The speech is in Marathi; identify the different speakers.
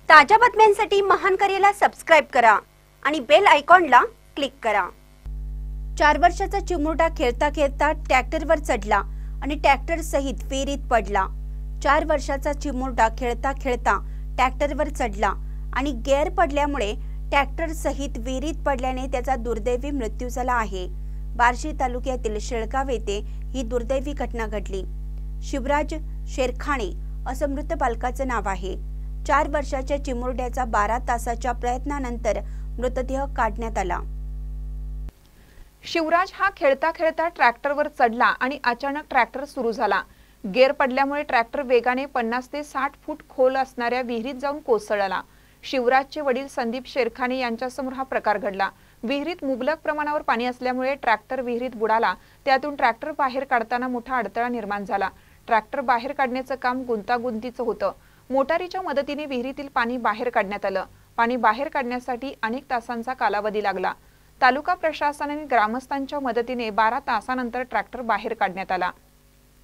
Speaker 1: ताज्या बातम्यांसाठी महान करेला सबस्क्राइब करा आणि बेल आयकॉनला क्लिक करा। 4 वर्षाचा चिमुरडा खेळता खेळता ट्रॅक्टरवर चढला आणि ट्रॅक्टर सहित विहिरीत पडला। 4 वर्षाचा चिमुरडा खेळता खेळता ट्रॅक्टरवर चढला आणि गेअर पडल्यामुळे ट्रॅक्टर सहित विहिरीत पडल्याने त्याचा दुर्दैवी मृत्यू झाला आहे। बार्शी तालुक्यातील शेळगाव येथे ही दुर्दैवी घटना घडली। शिवराज शेरखाणे असं मृत बालकाचं नाव आहे। 4 वर्षाच्या चिमुरड्याचा 12 तासाच्या प्रयत्नानंतर मृतदेह काढण्यात आला।
Speaker 2: शिवराज हा खेळता खेळता ट्रॅक्टरवर चढला आणि अचानक ट्रॅक्टर सुरू झाला। गेअर पडल्यामुळे ट्रॅक्टर वेगाने 50 ते 60 फूट खोल असणाऱ्या विहिरीत जाऊन कोसळला। शिवराजचे वडील संदीप शेरखाणे यांच्यासमोर हा प्रकार घडला। विहिरीत मुबलक प्रमाणावर पाणी असल्यामुळे ट्रॅक्टर विहिरीत बुडाला। त्यातून ट्रॅक्टर बाहेर काढताना मोठा अडथळा निर्माण झाला। ट्रॅक्टर बाहेर काढण्याचं काम गुंतागुंतीचं होतं। मोटारीच्या मदतीने विहिरीतील पाणी बाहेर काढण्यात आलं। पाणी बाहेर काढण्यासाठी अनेक तासांचा कालावधी लागला। तालुका प्रशासन आणि ग्रामस्थांच्या मदतीने 12 तासानंतर ट्रॅक्टर बाहेर काढण्यात आला।